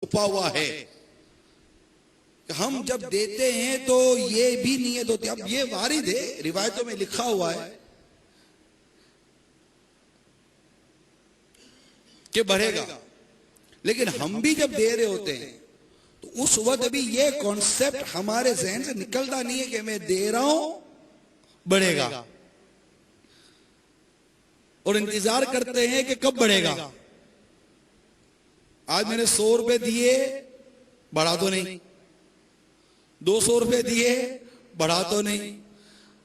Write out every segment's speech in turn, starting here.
छुपा हुआ है। हम जब देते हैं तो ये भी नियत होती है। अब ये वारिद है, रिवायतों में लिखा हुआ है कि बढ़ेगा, लेकिन हम भी जब दे रहे होते हैं तो उस वक्त भी ये कॉन्सेप्ट हमारे जहन से निकलता नहीं है कि मैं दे रहा हूं बढ़ेगा, और इंतजार करते हैं कि कब बढ़ेगा। आज मैंने 100 रुपए दिए, बढ़ा तो नहीं, 200 रुपए दिए, बढ़ा तो नहीं।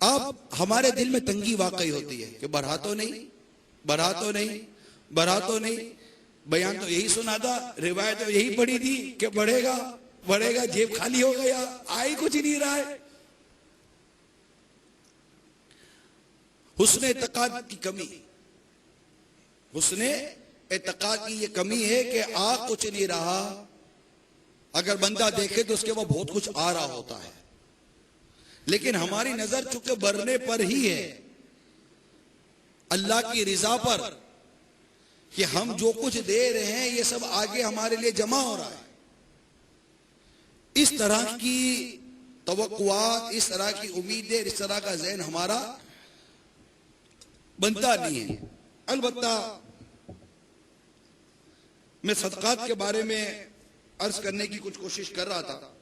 अब हमारे दिल में तंगी वाकई होती है कि बढ़ा तो नहीं, बढ़ा तो नहीं, बढ़ा तो नहीं। बयान तो यही सुना था, रिवायत तो यही पढ़ी थी कि बढ़ेगा बढ़ेगा, जेब खाली हो गया, आई कुछ नहीं रहा है। हुस्न एतकाद की कमी, हुस्न एतकाद की ये कमी है कि आ कुछ नहीं रहा। अगर बंदा देखे तो उसके वो बहुत कुछ आ रहा होता है, लेकिन हमारी नजर चूंकि बढ़ने पर ही है, अल्लाह की रिजा पर, कि हम जो कुछ दे रहे हैं ये सब आगे हमारे लिए जमा हो रहा है। इस तरह की तवक्कुआत, इस तरह की उम्मीदें, इस तरह का ज़हन हमारा बनता नहीं है। अलबत्ता मैं सदकात के बारे में अर्ज करने की कुछ कोशिश कर रहा था।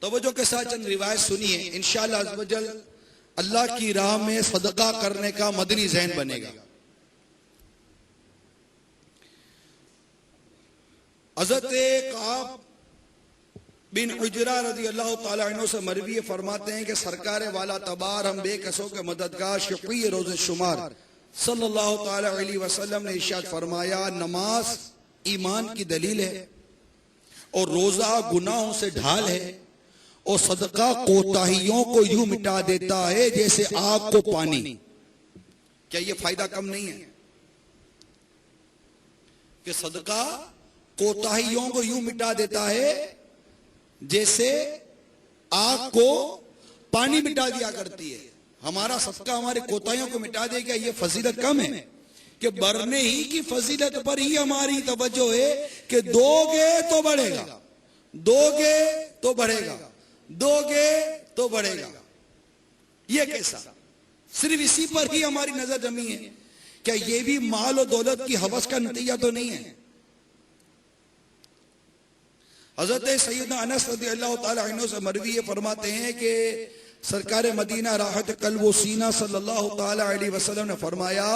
तवज्जो के साथ चंद रिवायत सुनिए, इंशाअल्लाह अज़्ज़ वजल अल्लाह की राह में सदका करने का मदनी ज़हन बनेगा। हज़रत काब बिन उजरा रज़ी अल्लाह तआला अन्हु से मरवी फरमाते हैं कि सरकार वाला तबार हम बेकसों के मददगार शफ़ी रोज़े शुमार सल्लल्लाहु तआला अलैहि वसल्लम ने इरशाद फरमाया, नमाज ईमान की दलील है और रोजा गुनाहों से ढाल है, और सदका कोताहियों को यूं मिटा देता है जैसे आग को पानी। क्या ये फायदा कम नहीं है कि सदका कोताहियों को यूं मिटा देता है जैसे आग को पानी मिटा दिया करती है। हमारा सदका हमारी कोताहियों को मिटा देगा, ये फजीलत कम है कि बढ़ने ही की फजीलत पर ही हमारी तवज्जो है कि दोगे तो बढ़ेगा, दोगे तो बढ़ेगा, दोगे तो बढ़ेगा। ये कैसा? सिर्फ इसी पर ही हमारी नजर जमी है। क्या ये भी माल और दौलत की हवस का नतीजा तो नहीं है? हजरत सैयदना अनस रज़ियल्लाहु ताला अन्हु से मरवी फरमाते हैं कि सरकार मदीना राहत कल्ब व सीना सल्लल्लाहु ताला अलैहि वसल्लम ने फरमाया,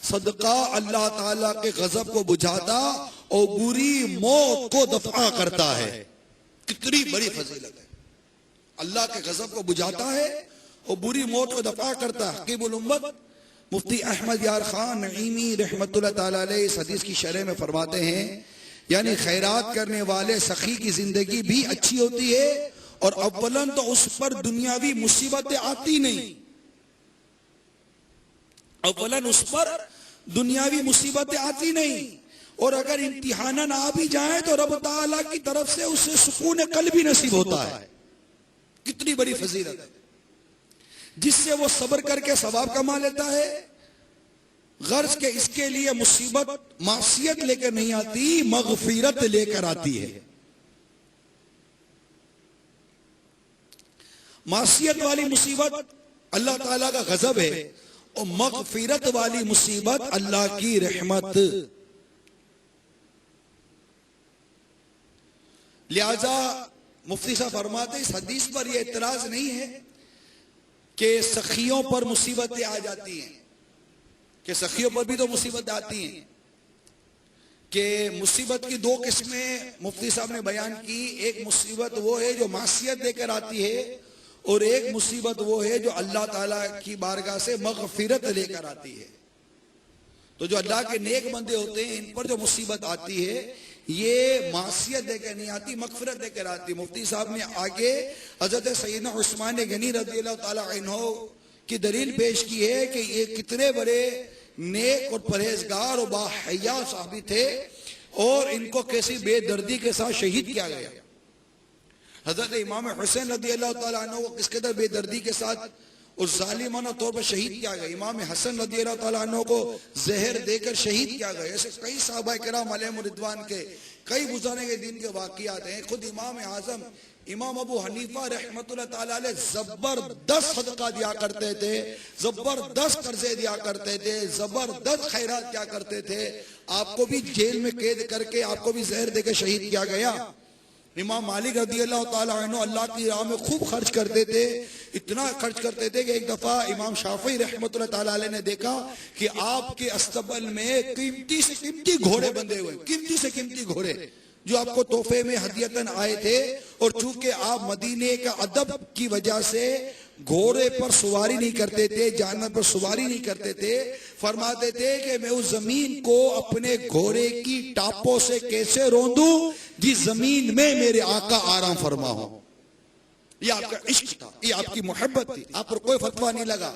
सदका अल्लाह ताला के गजब को बुझाता और बुरी मौत को दफा करता है। कितनी बड़ी फजीलत है! अल्लाह के गजब को बुझाता है और बुरी मौत को दफा करता है। हकीमुल उम्मत मुफ्ती अहमद यार खान नईमी रहमतुल्लाह ताला अलैह इस हदीस की शरह में फरमाते हैं, यानी खैरात करने वाले सखी की जिंदगी भी अच्छी होती है, और अव्वलन तो उस पर दुनियावी मुसीबतें आती नहीं, अव्वलन उस पर दुनियावी मुसीबतें आती नहीं, और अगर इम्तिहान आ भी जाए तो रब ताला की तरफ से उसे सुकून कल्बी नसीब होता है। कितनी बड़ी फजीलत है, जिससे वो सब्र करके सवाब कमा लेता है। गर्ज के इसके लिए मुसीबत मासियत लेकर नहीं आती, मगफिरत लेकर आती है। मासियत वाली मुसीबत अल्लाह ताला का गजब है, और मगफिरत वाली मुसीबत अल्लाह की रहमत। लिहाजा मुफ्ती साहब फरमाते इस हदीस पर यह इतराज नहीं है कि सखियों पर मुसीबतें आ जाती हैं, कि सखियों पर भी तो मुसीबत आती हैं, कि मुसीबत की दो किस्में मुफ्ती साहब ने बयान की। एक मुसीबत वो है जो मासियत लेकर आती है, और एक मुसीबत वो है जो अल्लाह ताला की बारगाह से मगफिरत लेकर आती है। तो जो अल्लाह के नेक बंदे होते हैं, इन पर जो मुसीबत आती है ये मासियत देकर नहीं आती, मगफिरत देकर आती। मुफ्ती साहब ने आगे हजरत सैयदना उस्मान गनी रज़ियल्लाहु ताला अन्हु की दलील पेश की है कि ये कितने बड़े नेक और परहेजगार और बाहया साहबी थे, और इनको कैसी बेदर्दी के साथ शहीद किया गया। हजरत इमाम हुसैन रज़ियल्लाहु ताला अन्हु को किस कदर बेदर्दी के साथ और जालिमाना तौर पर शहीद किया गया। इमाम हसन रज़ियल्लाहु ताला अन्हु को जहर देकर शहीद किया गया। ऐसे कई सहाबा किराम अलैहिम रिदवान के कई गुज़ारे के दिन के वाक़ियात हैं। खुद इमाम आज़म इमाम अबू हनीफा रहमतुल्लाह ताला अलैह जबरदस्त सदका दिया करते थे, जबरदस्त कर्जे दिया करते थे, जबरदस्त खैरात किया करते थे। आपको भी जेल में कैद करके आपको भी जहर देकर शहीद किया गया। इमाम मालिक रज़ी अल्लाह ताला अन्हु अल्लाह की राह में खूब खर्च करते थे, इतना खर्च करते थे कि एक दफा इमाम शाफी रहमतुल्लाह ताला अलैह ने देखा कि आपके अस्तबल में कीमती से कीमती घोड़े बंधे हुए, कीमती से कीमती घोड़े जो आपको तोहफे में हदियतन आए थे। और चूंकि आप मदीने का अदब की वजह से घोड़े पर सवारी नहीं करते थे, जानवर पर सवारी नहीं करते थे, फरमाते थे कि मैं उस जमीन को अपने घोड़े की टापों से कैसे रोंदूं जिस जमीन में मेरे आका आराम फरमा हो। ये आपका इश्क था, ये आपकी मोहब्बत थी। आप पर कोई फतवा नहीं लगा,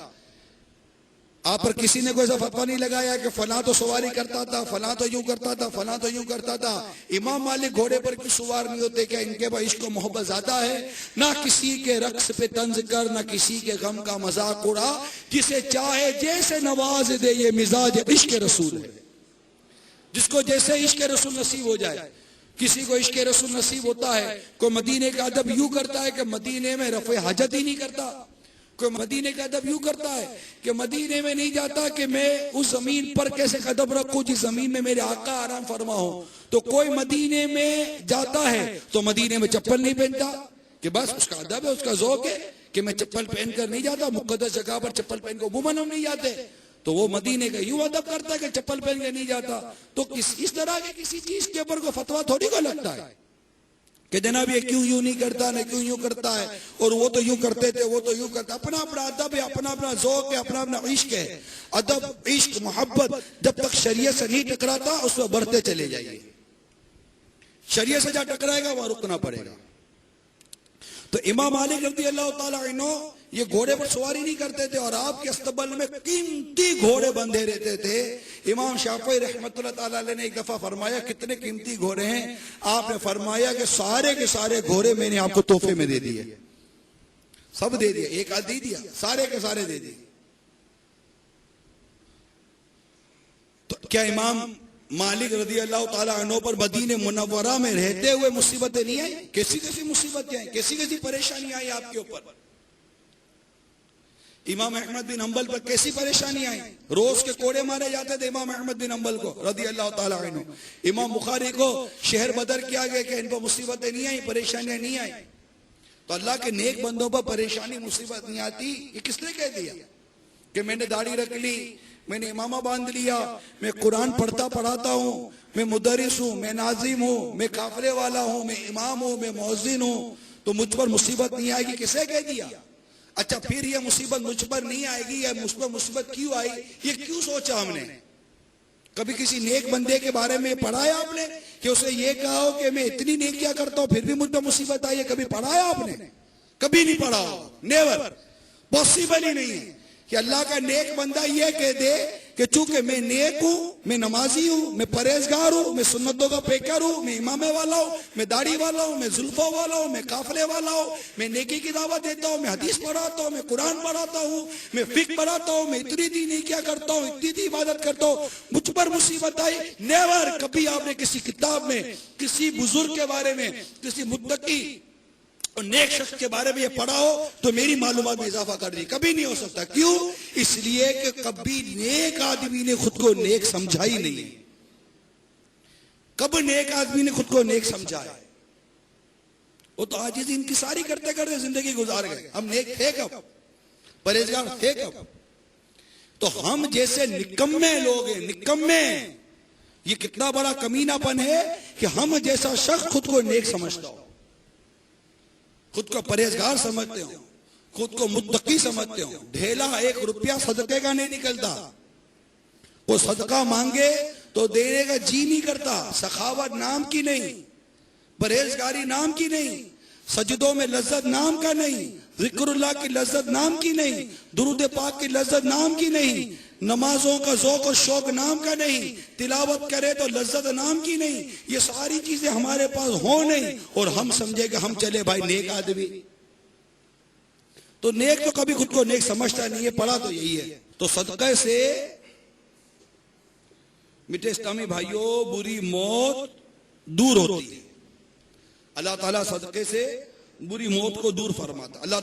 आप पर किसी ने कोई ऐसा फतवा नहीं लगाया कि फला तो सवारी करता था, फला तो यूं करता था, फला तो यूं करता था। इमाम मालिक घोड़े पर क्यों सवार नहीं होते? क्या इनके पास इश्क मोहब्बत ज्यादा है? ना किसी के रक्स पे तंज कर, ना किसी के गम का मजाक उड़ा, जिसे चाहे जैसे नवाज दे, ये मिजाज इश्क रसूल है। जिसको जैसे इश्क रसूल नसीब हो जाए। किसी को इश्क रसूल नसीब होता है, कोई मदीने का अदब यूं करता है कि मदीने में रफ़े हाजत ही नहीं करता। कोई मदीने का अदब यूं करता है कि मदीने में नहीं जाता कि मैं उस जमीन पर कैसे कदम रखूं जिस जमीन में मेरे आका आराम फरमा हो। तो कोई मदीने में जाता है तो मदीने में चप्पल नहीं पहनता कि बस उसका अदब है, उसका ज़ौक़ है कि मैं चप्पल पहन कर नहीं जाता, मुक़द्दस जगह पर चप्पल पहन कर उमूमन हम नहीं जाते। तो वो मदीने का यूं अदब करता है कि चप्पल पहन के नहीं जाता। तो इस तरह के किसी चीज के ऊपर कोई फतवा थोड़ी को लगता है कि जनाब ये क्यों यूं नहीं करता, ना क्यों यूं करता है, और वो तो यूं करते थे, वो तो यूं करता। अपना अपना अदब है, अपना अपना ज़ौक़ है, अपना अपना इश्क है। अदब, इश्क, मोहब्बत जब तक शरीयत से नहीं टकराता उसमें बढ़ते चले जाइए। शरीयत से जहाँ टकराएगा वहां रुकना पड़ेगा। तो इमाम मालिक रज़ी अल्लाह ताला अन्हु ये घोड़े पर सवारी नहीं करते थे और आपके अस्तबल में कीमती घोड़े बंधे रहते थे। इमाम शाफी रहमतुल्लाह ताला अलैह ने एक दफा फरमाया, कितने कीमती घोड़े हैं? आपने फरमाया कि सारे के सारे घोड़े मैंने आपको तोहफे में दे दिए। सब दे दिए, एक आध दे दिया, सारे के सारे दे दिए। तो क्या इमाम मालिक रज़ी अल्लाह ताला अन्हु पर मदीने मुनव्वरा में रहते हुए मुसीबतें नहीं आई? कैसी कैसी मुसीबतें आई, कैसी कैसी परेशानी आई आपके ऊपर। इमाम अहमद बिन हंबल पर कैसी परेशानी आई, रोज के कोड़े मारे जाते थे इमाम अहमद बिन हंबल को रज़ी अल्लाह ताला अन्हु। इमाम बुखारी को शहर बदर किया गया कि इन पर मुसीबतें नहीं आई, परेशानियां नहीं आई। तो अल्लाह के नेक बंदों पर परेशानी मुसीबत नहीं आती। ये किसने कह दिया कि मैंने दाढ़ी रख ली, मैंने इमामा बांध लिया, मैं कुरान पढ़ता पढ़ाता हूँ, मैं मुदरिस हूँ, मैं नाजिम हूँ, मैं काफिले वाला हूँ, मैं इमाम हूँ, मैं मुअज्जिन हूँ, तो मुझ पर मुसीबत नहीं आएगी? किसे कह दिया? अच्छा, फिर ये मुसीबत मुझ पर नहीं आएगी या मुझ पर मुसीबत क्यों आई, ये क्यों सोचा हमने? कभी किसी नेक बंदे के बारे में पढ़ाया आपने कि उसे ये कहा हो कि मैं इतनी नेकियां करता हूं फिर भी मुझ पर मुसीबत आई है? कभी पढ़ाया आपने? कभी नहीं पढ़ा हो, नेवर, पॉसिबल ही नहीं है कि अल्लाह का नेक बंदा ये कह दे कि चूंकि मैं नेक हूं, मैं नमाजी हूं, मैं परहेजगार हूं, मैं सुन्नतों का पेकर हूं, मैं इमामे वाला हूं, मैं दाढ़ी वाला हूं, मैं जुल्फों वाला हूं, मैं काफले वाला हूं, मैं नेकी की दावत देता हूं, मैं हदीस पढ़ाता हूं, मैं कुरान पढ़ाता हूं, मैं फिक्र पढ़ाता हूं, मैं इतनी दी नहीं क्या करता हूं, इतनी इबादत करता हूं, मुझ पर मुसीबत आई? नेवर। कभी आपने किसी किताब में किसी बुजुर्ग के बारे में, किसी मुत्तकी और नेक शख्स के बारे में ये पढ़ा हो तो मेरी मालूमात में इजाफा कर दी? कभी नहीं हो सकता। क्यों? इसलिए कि कभी नेक आदमी ने खुद को नेक समझा ही नहीं है। कब नेक आदमी ने खुद को नेक समझा है? वो तो आज इनकी सारी करते करते जिंदगी गुजार गए। हम नेक थे कब, परहेजगार थे कब? तो हम जैसे निकम्मे लोग हैं, निकम्मे। ये कितना बड़ा कमीनापन है कि हम जैसा शख्स खुद को नेक समझता हो, खुद को परहेजगार समझते हो, खुद को मुत्तकी समझते हो। ढेला 1 रुपया सदके का नहीं निकलता। वो सदका मांगे तो देने का जी नहीं करता। सखावत नाम की नहीं, परहेजगारी नाम की नहीं, सजदों में लज्जत नाम का नहीं, जिक्रुल्लाह की लज्जत नाम की नहीं, दुरूद पाक की लज्जत नाम की नहीं, नमाजों का ज़ौक़ और शौक नाम का नहीं, तिलावत करे तो लज्जत नाम की नहीं। ये सारी चीजें हमारे पास हो नहीं और हम समझे कि हम चले भाई नेक आदमी। तो नेक तो कभी खुद को नेक समझता नहीं है। पढ़ा तो यही है। तो सदक़े से मिटे इस्लामी भाइयों, बुरी मौत दूर होती है। अल्लाह ताला सदके से बुरी मौत को दूर फरमाता। अल्लाह